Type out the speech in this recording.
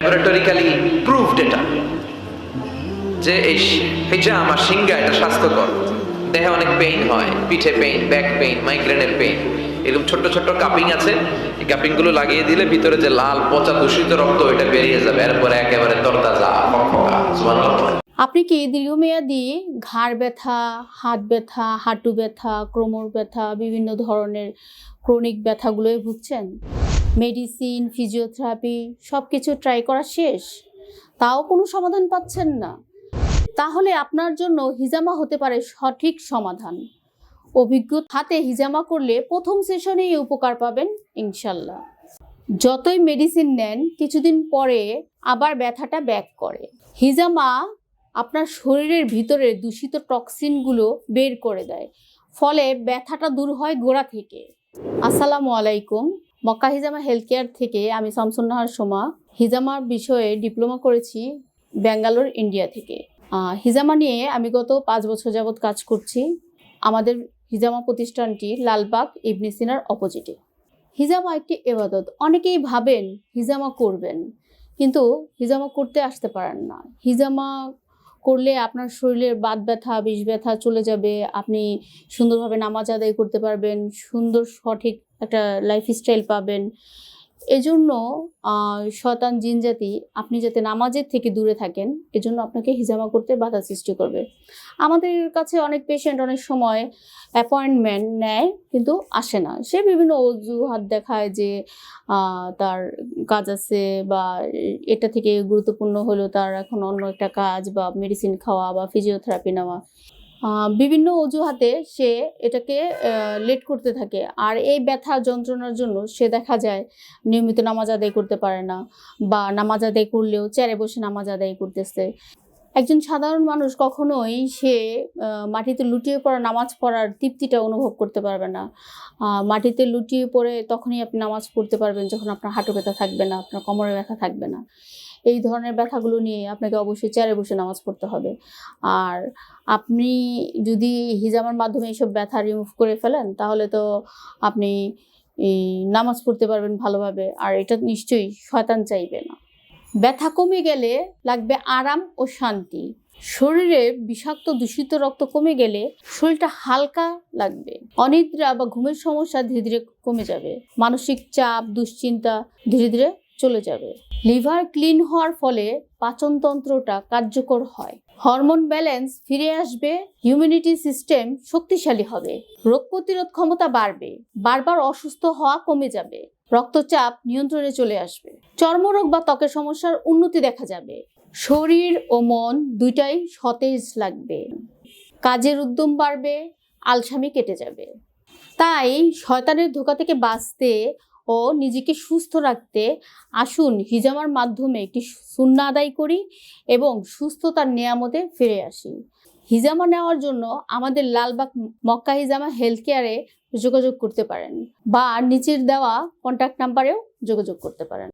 Laboratorically proved এটা যে এই হিজামা সিঙ্গা এটা স্বাস্থ্যকর। দেহে অনেক পেইন হয়, পিঠে পেইন, ব্যাক পেইন, মাইগ্রেনের পেইন, এরকম ছোট্ট ছোট্ট কাপিং আছে, এই কাপিং গুলো লাগিয়ে দিলে ভিতরে যে লাল পচা দূষিত রক্ত এটা বেরিয়ে যাবে, এরপরে একেবারে তরতাজা ফকফকা। সুবহানাল্লাহ। আপনি কি দীর্ঘমেয়াদী ঘাড় ব্যথা, হাত ব্যথা, হাঁটু ব্যথা, কোমর ব্যথা, বিভিন্ন ধরনের ক্রনিক ব্যথাগুলোয় ভুগছেন? মেডিসিন, ফিজিওথেরাপি সব কিছু ট্রাই করা শেষ, তাও কোনো সমাধান পাচ্ছেন না? তাহলে আপনার জন্য হিজামা হতে পারে সঠিক সমাধান। অভিজ্ঞ হাতে হিজামা করলে প্রথম সেশনেই উপকার পাবেন ইনশাল্লাহ। যতই মেডিসিন নেন কিছুদিন পরে আবার ব্যথাটা ব্যাক করে। হিজামা আপনার শরীরের ভিতরে দূষিত টক্সিনগুলো বের করে দেয়, ফলে ব্যথাটা দূর হয় গোড়া থেকে। আসসালামু আলাইকুম। মক্কা হিজামা হেলথ কেয়ার থেকে আমি শামসুন নাহার সোমা। হিজামার বিষয়ে ডিপ্লোমা করেছি ব্যাঙ্গালোর, ইন্ডিয়া থেকে। হিজামা নিয়ে আমি গত 5 বছর যাবৎ কাজ করছি। আমাদের হিজামা প্রতিষ্ঠানটি লালবাগ ইবনে সিনার অপোজিটে। হিজামা একটি ইবাদত। অনেকেই ভাবেন হিজামা করবেন, কিন্তু হিজামা করতে আসতে পারেন না। হিজামা করলে আপনার শরীরের বাত ব্যথা, বিষ ব্যথা চলে যাবে, আপনি সুন্দরভাবে নামাজ আদায় করতে পারবেন, সুন্দর সঠিক একটা লাইফস্টাইল পাবেন। এজন্য শয়তান জিন জাতি আপনি যাতে নামাজের থেকে দূরে থাকেন, এজন্য আপনাকে হিজামা করতে বাধা সৃষ্টি করবে। আমাদের কাছে অনেক পেশেন্ট অনেক সময় অ্যাপয়েন্টমেন্ট নেয় কিন্তু আসে না। সে বিভিন্ন অজুহাত দেখায় যে তার কাজ আছে, বা এটা থেকে গুরুত্বপূর্ণ হলো তার এখন অন্য একটা কাজ, বা মেডিসিন খাওয়া, বা ফিজিওথেরাপি নেওয়া। বিভিন্ন অজুহাতে সে এটাকে লেট করতে থাকে। আর এই ব্যথা যন্ত্রণার জন্য সে দেখা যায় নিয়মিত নামাজ আদায় করতে পারে না, বা নামাজ আদায় করলেও চেয়ারে বসে নামাজ আদায় করতেছে। একজন সাধারণ মানুষ কখনোই সে মাটিতে লুটিয়ে পড়া নামাজ পড়ার তৃপ্তিটা অনুভব করতে পারবে না। মাটিতে লুটিয়ে পড়ে তখনই আপনি নামাজ পড়তে পারবেন যখন আপনার হাঁটু ব্যথা থাকবে না, আপনার কোমরে ব্যথা থাকবে না। এই ধরনের ব্যথাগুলো নিয়ে আপনাকে অবশ্যই চেয়ারে বসে নামাজ পড়তে হবে। আর আপনি যদি হিজামার মাধ্যমে এইসব ব্যথা রিমুভ করে ফেলেন, তাহলে তো আপনি নামাজ পড়তে পারবেন ভালোভাবে। আর এটা নিশ্চয়ই শয়তান চাইবে না। ব্যথা কমে গেলে লাগবে আরাম ও শান্তি। শরীরে বিষাক্ত দূষিত রক্ত কমে গেলে শরীরটা হালকা লাগবে। অনিদ্রা বা ঘুমের সমস্যা ধীরে ধীরে কমে যাবে। মানসিক চাপ, দুশ্চিন্তা ধীরে ধীরে চলে যাবে। লিভার ক্লিন হওয়ার ফলে পাচনতন্ত্রটা কার্যকর হয়। হরমোন ব্যালেন্স ফিরে আসবে। ইমিউনিটি সিস্টেম শক্তিশালী হবে। রোগ প্রতিরোধ ক্ষমতা বাড়বে। বারবার অসুস্থ হওয়া কমে যাবে। রক্তচাপ নিয়ন্ত্রণে চলে আসবে। চর্মরোগ বা ত্বকের সমস্যার উন্নতি দেখা যাবে। শরীর ও মন দুইটাই সতেজ লাগবে। কাজের উদ্যম বাড়বে। আলসামি কেটে যাবে। তাই শয়তানের ধোঁকা থেকে বাঁচতে ও নিজেকে সুস্থ রাখতে আসুন হিজামার মাধ্যমে একটি সুন্নাহ আদায় করি এবং সুস্থতার নিয়ামতে ফিরে আসি। হিজামা নেওয়ার জন্য আমাদের লালবাগ মক্কা হিজামা হেলথ কেয়ারে যোগাযোগ করতে পারেন, বা নিচের দেওয়া কন্ট্যাক্ট নাম্বারেও যোগাযোগ করতে পারেন।